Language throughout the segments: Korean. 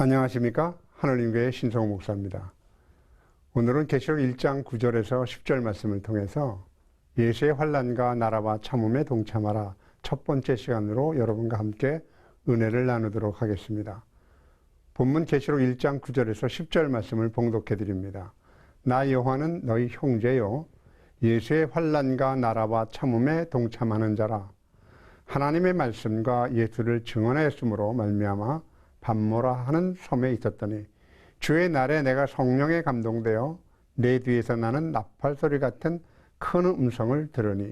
안녕하십니까? 하늘님교회 신성호 목사입니다. 오늘은 계시록 1장 9절에서 10절 말씀을 통해서 예수의 환난과 나라와 참음에 동참하라 첫 번째 시간으로 여러분과 함께 은혜를 나누도록 하겠습니다. 본문 계시록 1장 9절에서 10절 말씀을 봉독해 드립니다. 나 여호와는 너희 형제요 예수의 환난과 나라와 참음에 동참하는 자라. 하나님의 말씀과 예수를 증언하였으므로 말미암아 밤모라 하는 섬에 있었더니 주의 날에 내가 성령에 감동되어 내 뒤에서 나는 나팔 소리 같은 큰 음성을 들으니.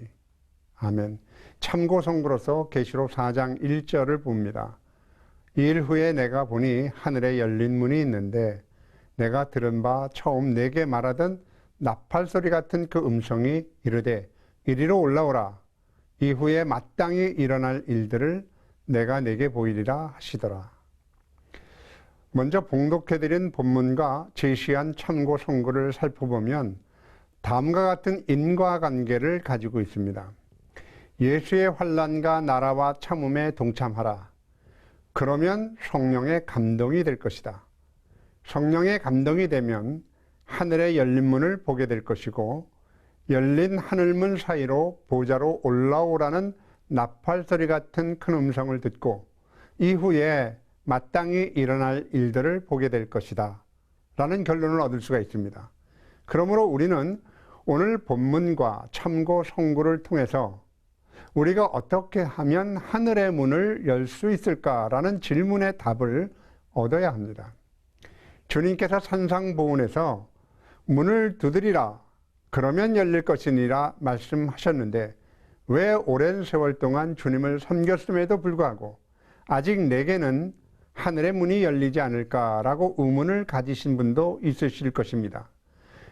아멘. 참고 성부로서 계시록 4장 1절을 봅니다. 이일 후에 내가 보니 하늘에 열린 문이 있는데 내가 들은 바 처음 내게 말하던 나팔 소리 같은 그 음성이 이르되 이리로 올라오라. 이후에 마땅히 일어날 일들을 내가 내게 보이리라 하시더라. 먼저 봉독해드린 본문과 제시한 참고 성구를 살펴보면 다음과 같은 인과관계를 가지고 있습니다. 예수의 환난과 나라와 참음에 동참하라. 그러면 성령의 감동이 될 것이다. 성령의 감동이 되면 하늘의 열린 문을 보게 될 것이고 열린 하늘문 사이로 보좌로 올라오라는 나팔 소리 같은 큰 음성을 듣고 이후에 마땅히 일어날 일들을 보게 될 것이다 라는 결론을 얻을 수가 있습니다. 그러므로 우리는 오늘 본문과 참고 성구를 통해서 우리가 어떻게 하면 하늘의 문을 열 수 있을까라는 질문의 답을 얻어야 합니다. 주님께서 산상보훈에서 문을 두드리라 그러면 열릴 것이니라 말씀하셨는데 왜 오랜 세월 동안 주님을 섬겼음에도 불구하고 아직 내게는 하늘의 문이 열리지 않을까라고 의문을 가지신 분도 있으실 것입니다.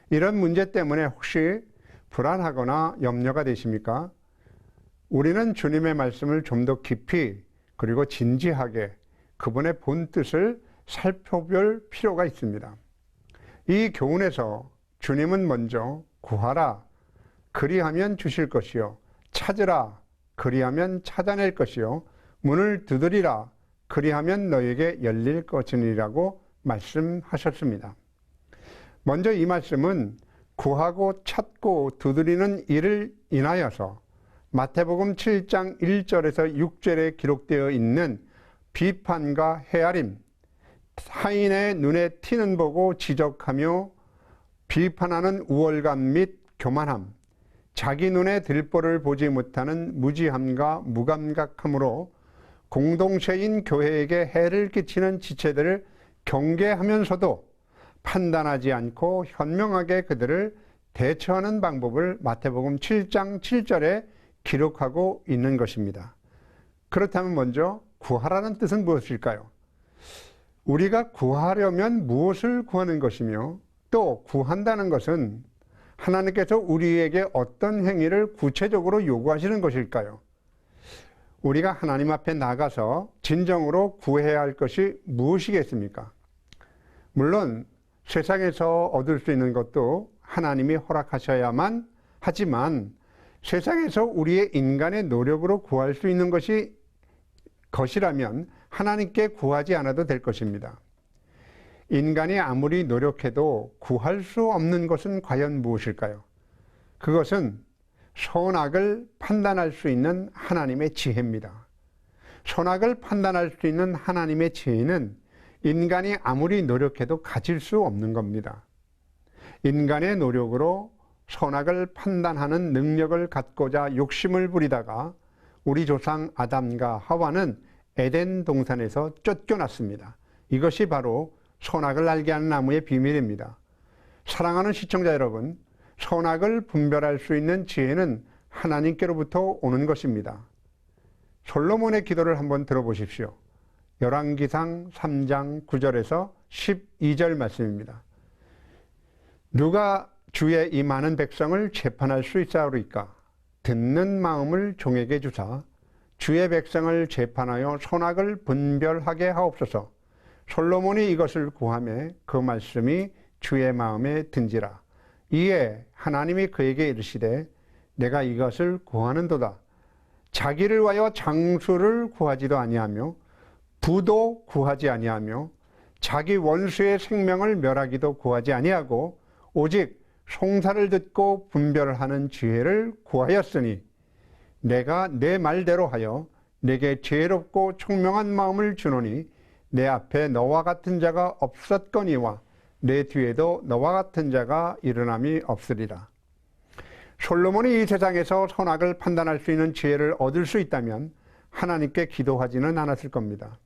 이런 문제 때문에 혹시 불안하거나 염려가 되십니까? 우리는 주님의 말씀을 좀 더 깊이 그리고 진지하게 그분의 본뜻을 살펴볼 필요가 있습니다. 이 교훈에서 주님은 먼저 구하라 그리하면 주실 것이요 찾으라 그리하면 찾아낼 것이요 문을 두드리라 그리하면 너에게 열릴 것이니라고 말씀하셨습니다. 먼저 이 말씀은 구하고 찾고 두드리는 일을 인하여서 마태복음 7장 1절에서 6절에 기록되어 있는 비판과 헤아림, 타인의 눈에 티는 보고 지적하며 비판하는 우월감 및 교만함, 자기 눈에 들보를 보지 못하는 무지함과 무감각함으로 공동체인 교회에게 해를 끼치는 지체들을 경계하면서도 판단하지 않고 현명하게 그들을 대처하는 방법을 마태복음 7장 7절에 기록하고 있는 것입니다. 그렇다면 먼저 구하라는 뜻은 무엇일까요? 우리가 구하려면 무엇을 구하는 것이며 또 구한다는 것은 하나님께서 우리에게 어떤 행위를 구체적으로 요구하시는 것일까요? 우리가 하나님 앞에 나가서 진정으로 구해야 할 것이 무엇이겠습니까? 물론 세상에서 얻을 수 있는 것도 하나님이 허락하셔야만 하지만 세상에서 우리의 인간의 노력으로 구할 수 있는 것이라면 하나님께 구하지 않아도 될 것입니다. 인간이 아무리 노력해도 구할 수 없는 것은 과연 무엇일까요? 그것은 선악을 판단할 수 있는 하나님의 지혜입니다. 선악을 판단할 수 있는 하나님의 지혜는 인간이 아무리 노력해도 가질 수 없는 겁니다. 인간의 노력으로 선악을 판단하는 능력을 갖고자 욕심을 부리다가 우리 조상 아담과 하와는 에덴 동산에서 쫓겨났습니다. 이것이 바로 선악을 알게 하는 나무의 비밀입니다. 사랑하는 시청자 여러분, 선악을 분별할 수 있는 지혜는 하나님께로부터 오는 것입니다. 솔로몬의 기도를 한번 들어보십시오. 열왕기상 3장 9절에서 12절 말씀입니다. 누가 주의 이 많은 백성을 재판할 수 있사오리까? 듣는 마음을 종에게 주사 주의 백성을 재판하여 선악을 분별하게 하옵소서. 솔로몬이 이것을 구하매 그 말씀이 주의 마음에 든지라. 이에 하나님이 그에게 이르시되 내가 이것을 구하는도다. 자기를 위하여 장수를 구하지도 아니하며 부도 구하지 아니하며 자기 원수의 생명을 멸하기도 구하지 아니하고 오직 송사를 듣고 분별하는 지혜를 구하였으니 내가 내 말대로 하여 내게 지혜롭고 총명한 마음을 주노니 내 앞에 너와 같은 자가 없었거니와 내 뒤에도 너와 같은 자가 일어남이 없으리라. 솔로몬이 이 세상에서 선악을 판단할 수 있는 지혜를 얻을 수 있다면 하나님께 기도하지는 않았을 겁니다.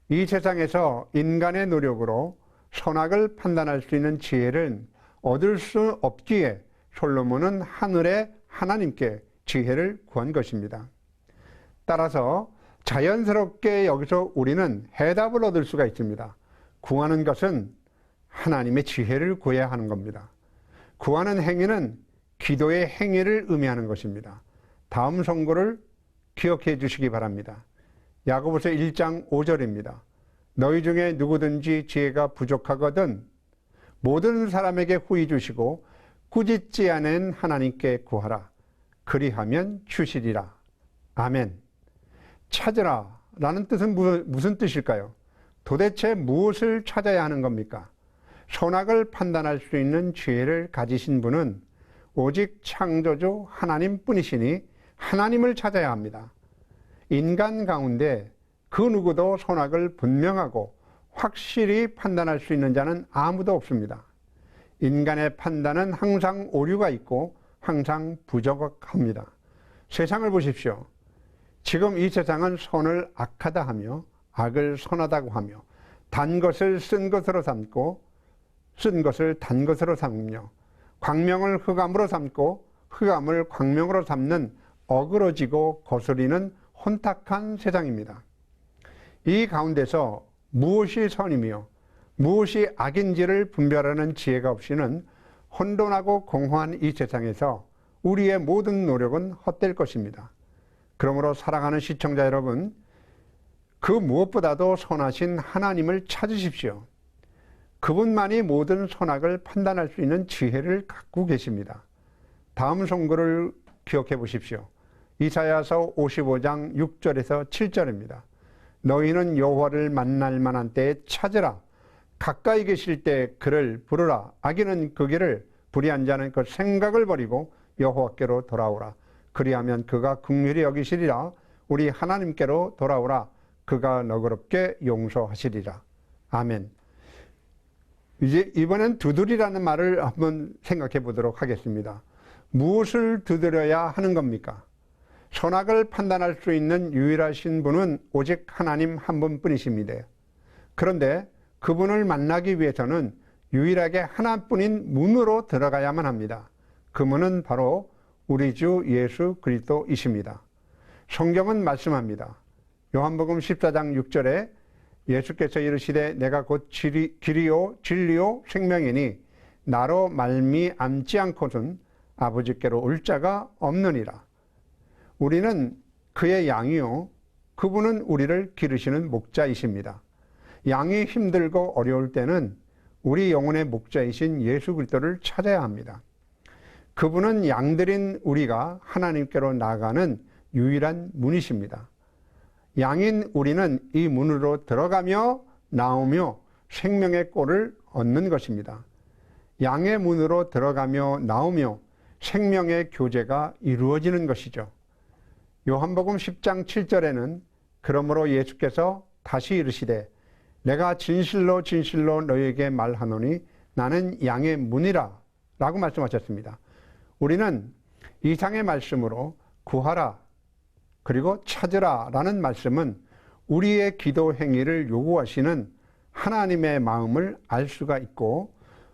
이 세상에서 인간의 노력으로 선악을 판단할 수 있는 지혜를 얻을 수 없기에 솔로몬은 하늘의 하나님께 지혜를 구한 것입니다. 따라서 자연스럽게 여기서 우리는 해답을 얻을 수가 있습니다. 구하는 것은 하나님의 지혜를 구해야 하는 겁니다. 구하는 행위는 기도의 행위를 의미하는 것입니다. 다음 선고를 기억해 주시기 바랍니다. 야고보서 1장 5절입니다. 너희 중에 누구든지 지혜가 부족하거든 모든 사람에게 후히 주시고 꾸짖지 않은 하나님께 구하라. 그리하면 주시리라. 아멘. 찾으라 라는 뜻은 무슨 뜻일까요? 도대체 무엇을 찾아야 하는 겁니까? 선악을 판단할 수 있는 지혜를 가지신 분은 오직 창조주 하나님뿐이시니 하나님을 찾아야 합니다. 인간 가운데 그 누구도 선악을 분명하고 확실히 판단할 수 있는 자는 아무도 없습니다. 인간의 판단은 항상 오류가 있고 항상 부족합니다. 세상을 보십시오. 지금 이 세상은 선을 악하다 하며 악을 선하다고 하며 단 것을 쓴 것으로 삼고 쓴 것을 단 것으로 삼며 광명을 흑암으로 삼고 흑암을 광명으로 삼는 어그러지고 거스리는 혼탁한 세상입니다. 이 가운데서 무엇이 선이며 무엇이 악인지를 분별하는 지혜가 없이는 혼돈하고 공허한 이 세상에서 우리의 모든 노력은 헛될 것입니다. 그러므로 사랑하는 시청자 여러분, 그 무엇보다도 선하신 하나님을 찾으십시오. 그분만이 모든 선악을 판단할 수 있는 지혜를 갖고 계십니다. 다음 선고를 기억해 보십시오. 이사야서 55장 6절에서 7절입니다. 너희는 여호와를 만날 만한 때에 찾으라. 가까이 계실 때 그를 부르라. 악인은 그 길을 불의한 자는 그 생각을 버리고 여호와께로 돌아오라. 그리하면 그가 긍휼히 여기시리라. 우리 하나님께로 돌아오라. 그가 너그럽게 용서하시리라. 아멘. 이제 이번엔 두드리라는 말을 한번 생각해 보도록 하겠습니다. 무엇을 두드려야 하는 겁니까? 선악을 판단할 수 있는 유일하신 분은 오직 하나님 한 분뿐이십니다. 그런데 그분을 만나기 위해서는 유일하게 하나뿐인 문으로 들어가야만 합니다. 그 문은 바로 우리 주 예수 그리스도이십니다. 성경은 말씀합니다. 요한복음 14장 6절에 예수께서 이르시되 내가 곧 길이요 진리요 생명이니 나로 말미암지 않고는 아버지께로 올 자가 없느니라. 우리는 그의 양이요 그분은 우리를 기르시는 목자이십니다. 양이 힘들고 어려울 때는 우리 영혼의 목자이신 예수 그리스도를 찾아야 합니다. 그분은 양들인 우리가 하나님께로 나가는 유일한 문이십니다. 양인 우리는 이 문으로 들어가며 나오며 생명의 꼴을 얻는 것입니다. 양의 문으로 들어가며 나오며 생명의 교제가 이루어지는 것이죠. 요한복음 10장 7절에는 그러므로 예수께서 다시 이르시되 내가 진실로 진실로 너희에게 말하노니 나는 양의 문이라 라고 말씀하셨습니다. 우리는 이상의 말씀으로 구하라 그리고 찾으라 라는 말씀은 우리의 기도 행위를 요구하시는 하나님의 마음을 알 수가 있고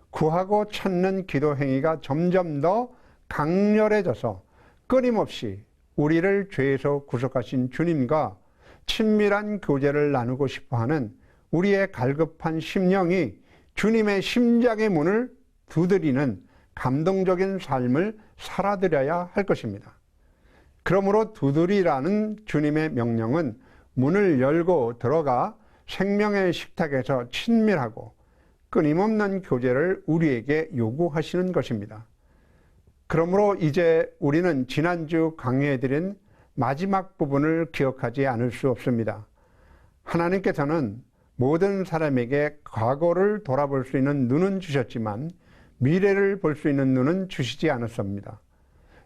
구하고 찾는 기도 행위가 점점 더 강렬해져서 끊임없이 우리를 죄에서 구속하신 주님과 친밀한 교제를 나누고 싶어하는 우리의 갈급한 심령이 주님의 심장의 문을 두드리는 감동적인 삶을 살아드려야 할 것입니다. 그러므로 두드리라는 주님의 명령은 문을 열고 들어가 생명의 식탁에서 친밀하고 끊임없는 교제를 우리에게 요구하시는 것입니다. 그러므로 이제 우리는 지난주 강의해드린 마지막 부분을 기억하지 않을 수 없습니다. 하나님께서는 모든 사람에게 과거를 돌아볼 수 있는 눈은 주셨지만 미래를 볼 수 있는 눈은 주시지 않았습니다.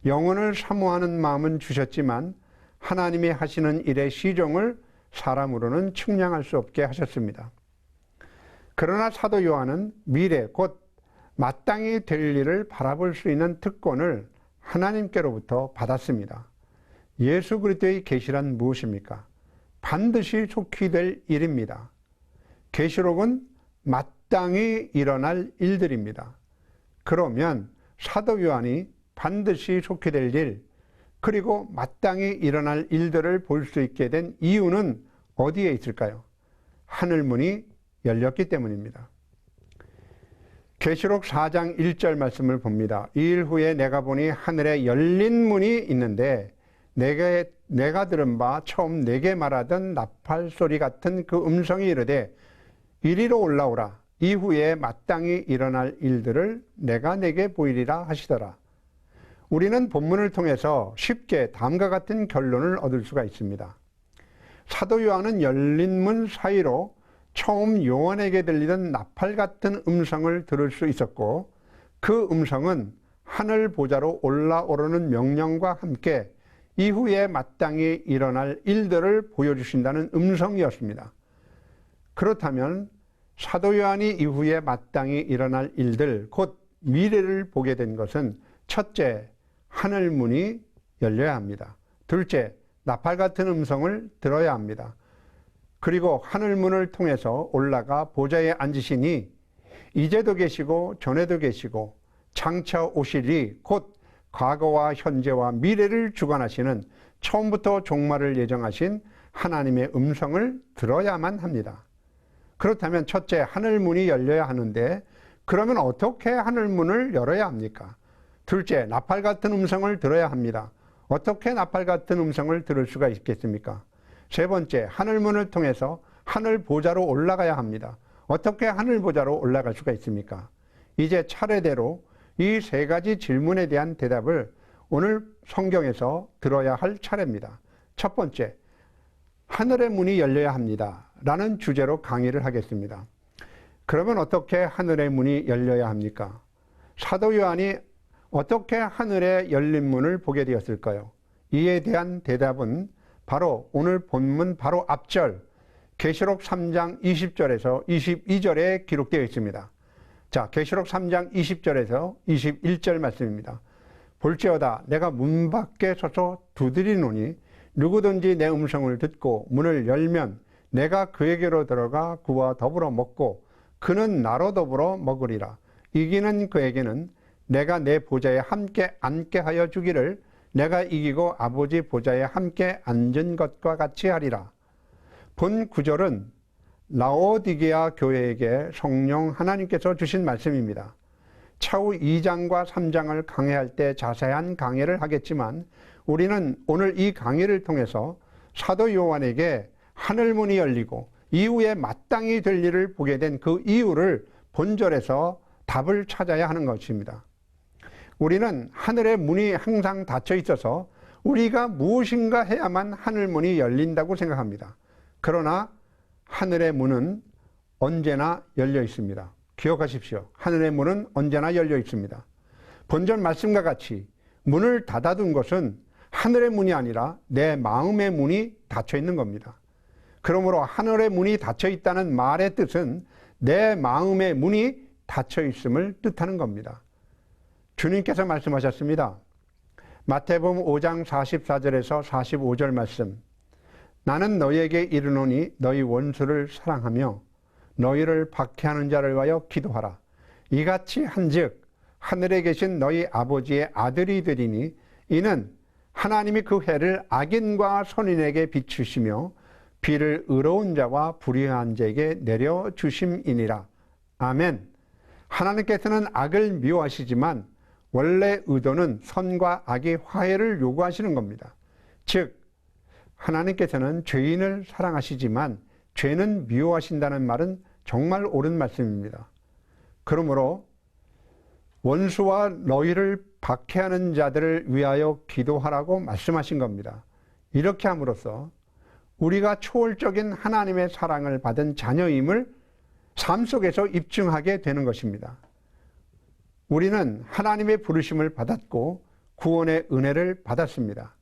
영혼을 사모하는 마음은 주셨지만 하나님이 하시는 일의 시종을 사람으로는 측량할 수 없게 하셨습니다. 그러나 사도 요한은 미래 곧 마땅히 될 일을 바라볼 수 있는 특권을 하나님께로부터 받았습니다. 예수 그리스도의 계시란 무엇입니까? 반드시 속히 될 일입니다. 계시록은 마땅히 일어날 일들입니다. 그러면 사도 요한이 반드시 속히 될 일, 그리고 마땅히 일어날 일들을 볼 수 있게 된 이유는 어디에 있을까요? 하늘문이 열렸기 때문입니다. 계시록 4장 1절 말씀을 봅니다. 이 일 후에 내가 보니 하늘에 열린 문이 있는데 내가 들은 바 처음 내게 말하던 나팔 소리 같은 그 음성이 이르되 이리로 올라오라. 이후에 마땅히 일어날 일들을 내가 내게 보이리라 하시더라. 우리는 본문을 통해서 쉽게 다음과 같은 결론을 얻을 수가 있습니다. 사도 요한은 열린 문 사이로 처음 요한에게 들리던 나팔 같은 음성을 들을 수 있었고, 그 음성은 하늘 보좌로 올라오르는 명령과 함께 이후에 마땅히 일어날 일들을 보여주신다는 음성이었습니다. 그렇다면 사도 요한이 이후에 마땅히 일어날 일들, 곧 미래를 보게 된 것은 첫째, 하늘문이 열려야 합니다. 둘째, 나팔 같은 음성을 들어야 합니다. 그리고 하늘문을 통해서 올라가 보좌에 앉으시니 이제도 계시고 전에도 계시고 장차 오시리 곧 과거와 현재와 미래를 주관하시는 처음부터 종말을 예정하신 하나님의 음성을 들어야만 합니다. 그렇다면 첫째, 하늘문이 열려야 하는데 그러면 어떻게 하늘문을 열어야 합니까? 둘째, 나팔 같은 음성을 들어야 합니다. 어떻게 나팔 같은 음성을 들을 수가 있겠습니까? 세 번째, 하늘문을 통해서 하늘 보좌로 올라가야 합니다. 어떻게 하늘 보좌로 올라갈 수가 있습니까? 이제 차례대로 이 세 가지 질문에 대한 대답을 오늘 성경에서 들어야 할 차례입니다. 첫 번째, 하늘의 문이 열려야 합니다. 라는 주제로 강의를 하겠습니다. 그러면 어떻게 하늘의 문이 열려야 합니까? 사도 요한이 어떻게 하늘의 열린 문을 보게 되었을까요? 이에 대한 대답은 바로 오늘 본문 바로 앞절 계시록 3장 20절에서 22절에 기록되어 있습니다. 자, 계시록 3장 20절에서 21절 말씀입니다. 볼지어다 내가 문 밖에 서서 두드리노니 누구든지 내 음성을 듣고 문을 열면 내가 그에게로 들어가 그와 더불어 먹고 그는 나로 더불어 먹으리라. 이기는 그에게는 내가 내 보좌에 함께 앉게 하여 주기를 내가 이기고 아버지 보좌에 함께 앉은 것과 같이 하리라. 본 구절은 라오디게아 교회에게 성령 하나님께서 주신 말씀입니다. 차후 2장과 3장을 강해할 때 자세한 강해를 하겠지만 우리는 오늘 이 강의를 통해서 사도 요한에게 하늘문이 열리고 이후에 마땅히 될 일을 보게 된 그 이유를 본절에서 답을 찾아야 하는 것입니다. 우리는 하늘의 문이 항상 닫혀 있어서 우리가 무엇인가 해야만 하늘문이 열린다고 생각합니다. 그러나 하늘의 문은 언제나 열려 있습니다. 기억하십시오. 하늘의 문은 언제나 열려 있습니다. 본전 말씀과 같이 문을 닫아둔 것은 하늘의 문이 아니라 내 마음의 문이 닫혀 있는 겁니다. 그러므로 하늘의 문이 닫혀 있다는 말의 뜻은 내 마음의 문이 닫혀 있음을 뜻하는 겁니다. 주님께서 말씀하셨습니다. 마태복음 5장 44절에서 45절 말씀. 나는 너희에게 이르노니 너희 원수를 사랑하며 너희를 박해하는 자를 위하여 기도하라. 이같이 한즉 하늘에 계신 너희 아버지의 아들이 되리니 이는 하나님이 그 해를 악인과 선인에게 비추시며 비를 의로운 자와 불의한 자에게 내려주심이니라. 아멘. 하나님께서는 악을 미워하시지만 원래 의도는 선과 악의 화해를 요구하시는 겁니다. 즉 하나님께서는 죄인을 사랑하시지만 죄는 미워하신다는 말은 정말 옳은 말씀입니다. 그러므로 원수와 너희를 박해하는 자들을 위하여 기도하라고 말씀하신 겁니다. 이렇게 함으로써 우리가 초월적인 하나님의 사랑을 받은 자녀임을 삶 속에서 입증하게 되는 것입니다. 우리는 하나님의 부르심을 받았고 구원의 은혜를 받았습니다.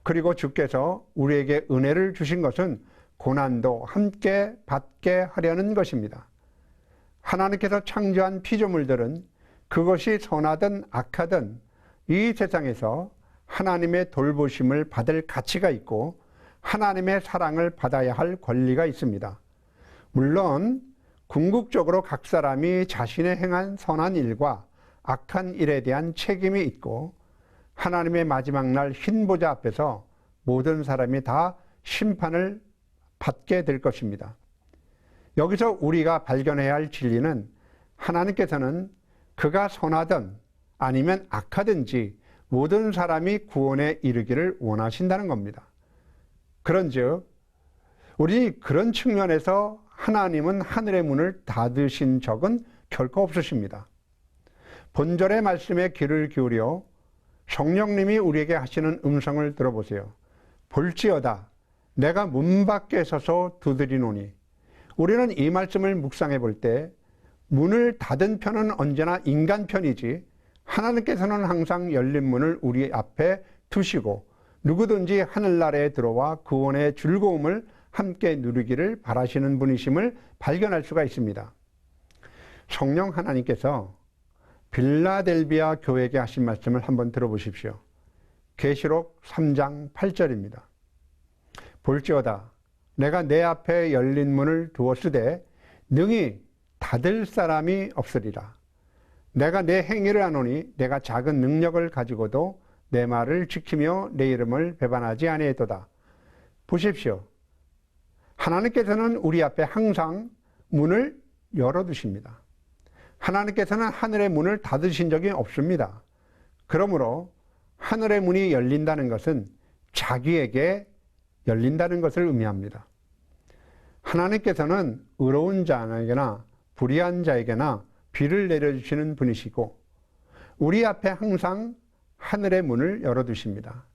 그리고 주께서 우리에게 은혜를 주신 것은 고난도 함께 받게 하려는 것입니다. 하나님께서 창조한 피조물들은 그것이 선하든 악하든 이 세상에서 하나님의 돌보심을 받을 가치가 있고 하나님의 사랑을 받아야 할 권리가 있습니다. 물론 궁극적으로 각 사람이 자신의 행한 선한 일과 악한 일에 대한 책임이 있고 하나님의 마지막 날 흰보좌 앞에서 모든 사람이 다 심판을 받게 될 것입니다. 여기서 우리가 발견해야 할 진리는 하나님께서는 그가 선하든 아니면 악하든지 모든 사람이 구원에 이르기를 원하신다는 겁니다. 그런즉 우리 그런 측면에서 하나님은 하늘의 문을 닫으신 적은 결코 없으십니다. 본절의 말씀에 귀를 기울여 성령님이 우리에게 하시는 음성을 들어보세요. 볼지어다 내가 문 밖에 서서 두드리노니. 우리는 이 말씀을 묵상해 볼 때 문을 닫은 편은 언제나 인간 편이지 하나님께서는 항상 열린 문을 우리 앞에 두시고 누구든지 하늘나라에 들어와 구원의 즐거움을 함께 누리기를 바라시는 분이심을 발견할 수가 있습니다. 성령 하나님께서 빌라델비아 교회에게 하신 말씀을 한번 들어보십시오. 계시록 3장 8절입니다. 볼지어다 내가 내 앞에 열린 문을 두었으되 능히 닫을 사람이 없으리라. 내가 내 행위를 아노니 내가 작은 능력을 가지고도 내 말을 지키며 내 이름을 배반하지 아니하도다. 보십시오. 하나님께서는 우리 앞에 항상 문을 열어두십니다. 하나님께서는 하늘의 문을 닫으신 적이 없습니다. 그러므로 하늘의 문이 열린다는 것은 자기에게 열린다는 것을 의미합니다. 하나님께서는 의로운 자에게나 불의한 자에게나 비를 내려주시는 분이시고 우리 앞에 항상 하늘의 문을 열어두십니다.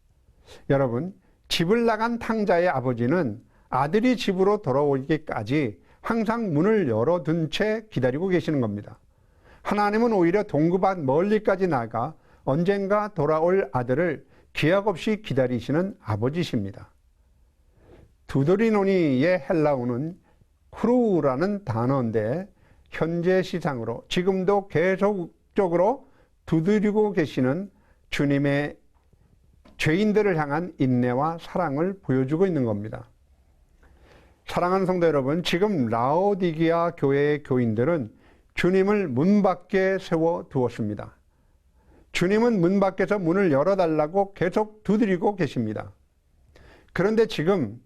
여러분, 집을 나간 탕자의 아버지는 아들이 집으로 돌아오기까지 항상 문을 열어둔 채 기다리고 계시는 겁니다. 하나님은 오히려 동구밭 멀리까지 나가 언젠가 돌아올 아들을 기약 없이 기다리시는 아버지십니다. 두드리노니의 헬라어는 크루라는 단어인데 현재 시상으로 지금도 계속적으로 두드리고 계시는 주님의 죄인들을 향한 인내와 사랑을 보여주고 있는 겁니다. 사랑하는 성도 여러분, 지금 라오디게아 교회의 교인들은 주님을 문 밖에 세워두었습니다. 주님은 문 밖에서 문을 열어달라고 계속 두드리고 계십니다. 그런데 지금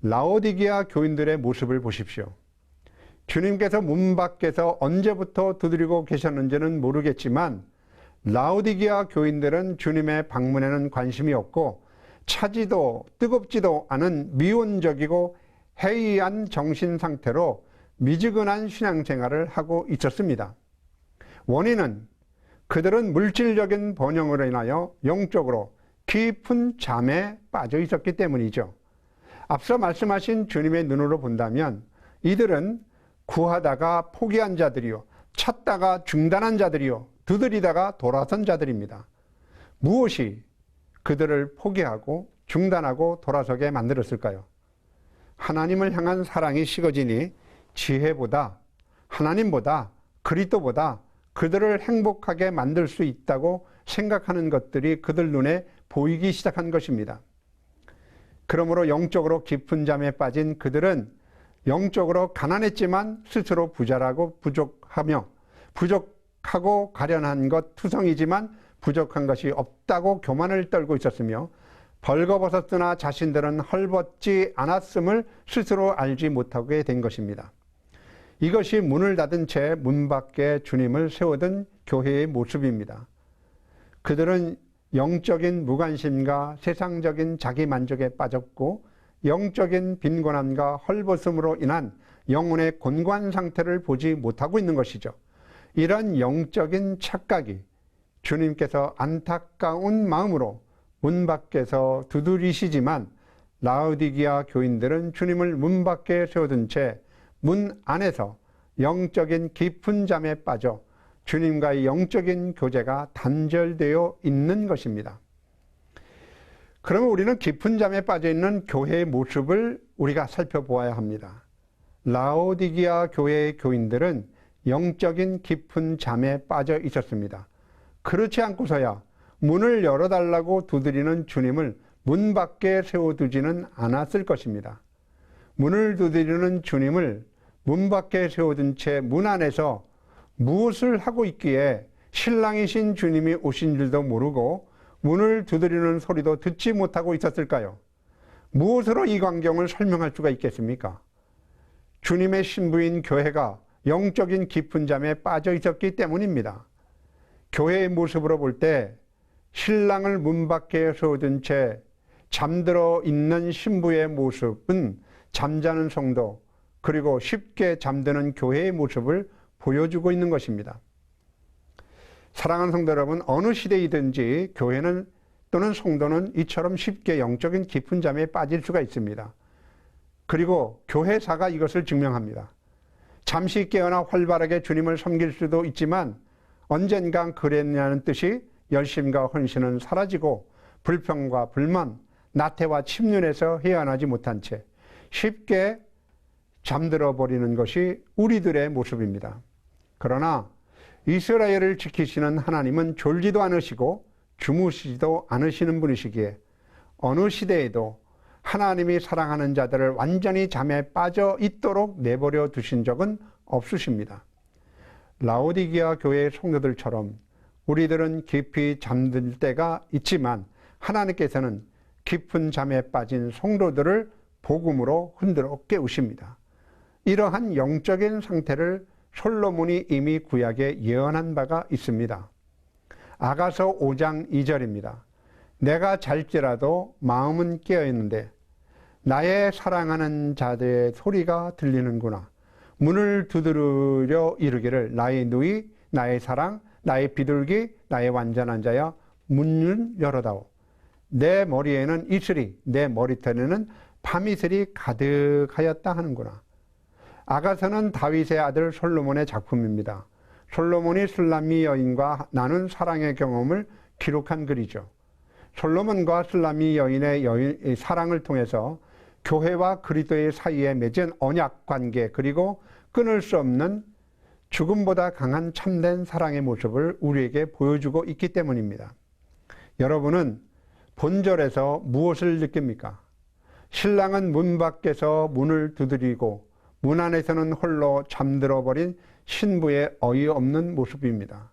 라오디게아 교인들의 모습을 보십시오. 주님께서 문 밖에서 언제부터 두드리고 계셨는지는 모르겠지만 라오디게아 교인들은 주님의 방문에는 관심이 없고 차지도 뜨겁지도 않은 미온적이고 해이한 정신 상태로 미지근한 신앙생활을 하고 있었습니다. 원인은 그들은 물질적인 번영으로 인하여 영적으로 깊은 잠에 빠져 있었기 때문이죠. 앞서 말씀하신 주님의 눈으로 본다면 이들은 구하다가 포기한 자들이요, 찾다가 중단한 자들이요, 두드리다가 돌아선 자들입니다. 무엇이 그들을 포기하고 중단하고 돌아서게 만들었을까요? 하나님을 향한 사랑이 식어지니 지혜보다, 하나님보다, 그리스도보다 그들을 행복하게 만들 수 있다고 생각하는 것들이 그들 눈에 보이기 시작한 것입니다. 그러므로 영적으로 깊은 잠에 빠진 그들은 영적으로 가난했지만 스스로 부자라고 부족하고 가련한 것 투성이지만 부족한 것이 없다고 교만을 떨고 있었으며 벌거벗었으나 자신들은 헐벗지 않았음을 스스로 알지 못하게 된 것입니다. 이것이 문을 닫은 채 문 밖에 주님을 세워둔 교회의 모습입니다. 그들은 영적인 무관심과 세상적인 자기 만족에 빠졌고 영적인 빈곤함과 헐벗음으로 인한 영혼의 곤고한 상태를 보지 못하고 있는 것이죠. 이런 영적인 착각이 주님께서 안타까운 마음으로 문 밖에서 두드리시지만 라오디게아 교인들은 주님을 문 밖에 세워둔 채 문 안에서 영적인 깊은 잠에 빠져 주님과의 영적인 교제가 단절되어 있는 것입니다. 그러면 우리는 깊은 잠에 빠져 있는 교회의 모습을 우리가 살펴보아야 합니다. 라오디게아 교회의 교인들은 영적인 깊은 잠에 빠져 있었습니다. 그렇지 않고서야 문을 열어달라고 두드리는 주님을 문 밖에 세워두지는 않았을 것입니다. 문을 두드리는 주님을 문 밖에 세워둔 채 문 안에서 무엇을 하고 있기에 신랑이신 주님이 오신 줄도 모르고 문을 두드리는 소리도 듣지 못하고 있었을까요? 무엇으로 이 광경을 설명할 수가 있겠습니까? 주님의 신부인 교회가 영적인 깊은 잠에 빠져 있었기 때문입니다. 교회의 모습으로 볼 때 신랑을 문 밖에 세워둔 채 잠들어 있는 신부의 모습은 잠자는 성도, 그리고 쉽게 잠드는 교회의 모습을 보여주고 있는 것입니다. 사랑하는 성도 여러분, 어느 시대이든지 교회는 또는 성도는 이처럼 쉽게 영적인 깊은 잠에 빠질 수가 있습니다. 그리고 교회사가 이것을 증명합니다. 잠시 깨어나 활발하게 주님을 섬길 수도 있지만 언젠간 그랬냐는 뜻이 열심과 헌신은 사라지고 불평과 불만, 나태와 침륜에서 헤어나지 못한 채 쉽게 잠들어 버리는 것이 우리들의 모습입니다. 그러나 이스라엘을 지키시는 하나님은 졸지도 않으시고 주무시지도 않으시는 분이시기에 어느 시대에도 하나님이 사랑하는 자들을 완전히 잠에 빠져 있도록 내버려 두신 적은 없으십니다. 라오디게아 교회의 성도들처럼 우리들은 깊이 잠들 때가 있지만 하나님께서는 깊은 잠에 빠진 성도들을 복음으로 흔들어 깨우십니다. 이러한 영적인 상태를 솔로몬이 이미 구약에 예언한 바가 있습니다. 아가서 5장 2절입니다. 내가 잘지라도 마음은 깨어있는데 나의 사랑하는 자들의 소리가 들리는구나. 문을 두드려 이르기를 나의 누이, 나의 사랑, 나의 비둘기, 나의 완전한 자여 문을 열어다오. 내 머리에는 이슬이, 내 머리털에는 밤이슬이 가득하였다 하는구나. 아가서는 다윗의 아들 솔로몬의 작품입니다. 솔로몬이 술람미 여인과 나눈 사랑의 경험을 기록한 글이죠. 솔로몬과 술람미 여인의 사랑을 통해서 교회와 그리스도의 사이에 맺은 언약 관계, 그리고 끊을 수 없는 죽음보다 강한 참된 사랑의 모습을 우리에게 보여주고 있기 때문입니다. 여러분은 본절에서 무엇을 느낍니까? 신랑은 문 밖에서 문을 두드리고 문 안에서는 홀로 잠들어 버린 신부의 어이없는 모습입니다.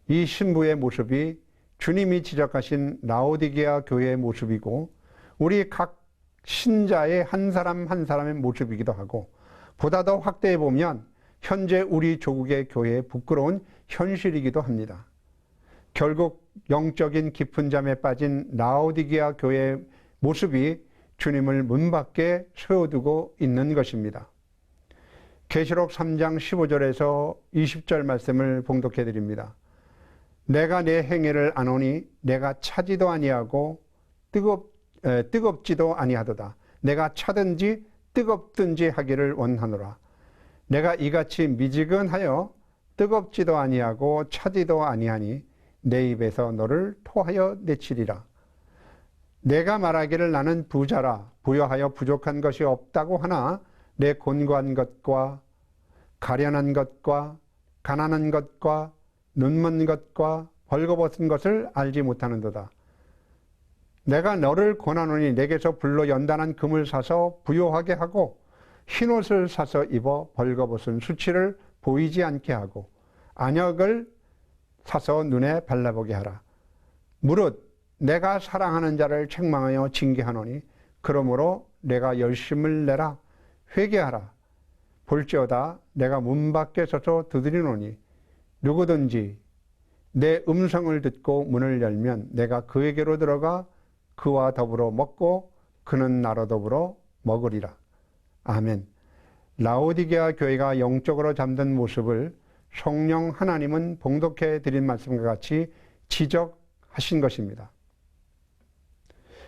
이 신부의 모습이 주님이 지적하신 라오디게아 교회의 모습이고 우리 각 신자의 한 사람 한 사람의 모습이기도 하고 보다 더 확대해 보면 현재 우리 조국의 교회의 부끄러운 현실이기도 합니다. 결국 영적인 깊은 잠에 빠진 라오디게아 교회의 모습이 주님을 문 밖에 세워두고 있는 것입니다. 계시록 3장 15절에서 20절 말씀을 봉독해 드립니다. 내가 내 행위를 아노니 내가 차지도 아니하고 뜨겁지도 아니하도다. 내가 차든지 뜨겁든지 하기를 원하노라. 내가 이같이 미지근하여 뜨겁지도 아니하고 차지도 아니하니 내 입에서 너를 토하여 내치리라. 내가 말하기를 나는 부자라 부여하여 부족한 것이 없다고 하나 내 곤고한 것과 가련한 것과 가난한 것과 눈먼 것과 벌거벗은 것을 알지 못하는도다. 내가 너를 권하노니 내게서 불로 연단한 금을 사서 부요하게 하고 흰옷을 사서 입어 벌거벗은 수치를 보이지 않게 하고 안역을 사서 눈에 발라보게 하라. 무릇 내가 사랑하는 자를 책망하여 징계하노니 그러므로 내가 열심을 내라. 회개하라. 볼지어다 내가 문 밖에 서서 두드리노니 누구든지 내 음성을 듣고 문을 열면 내가 그에게로 들어가 그와 더불어 먹고 그는 나로 더불어 먹으리라. 아멘. 라오디게아 교회가 영적으로 잠든 모습을 성령 하나님은 봉독해 드린 말씀과 같이 지적하신 것입니다.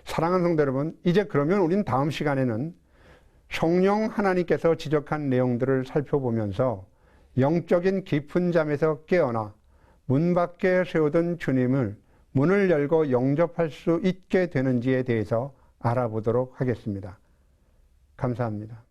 사랑하는 성도 여러분, 이제 그러면 우린 다음 시간에는 성령 하나님께서 지적한 내용들을 살펴보면서 영적인 깊은 잠에서 깨어나 문 밖에 세우던 주님을 문을 열고 영접할 수 있게 되는지에 대해서 알아보도록 하겠습니다. 감사합니다.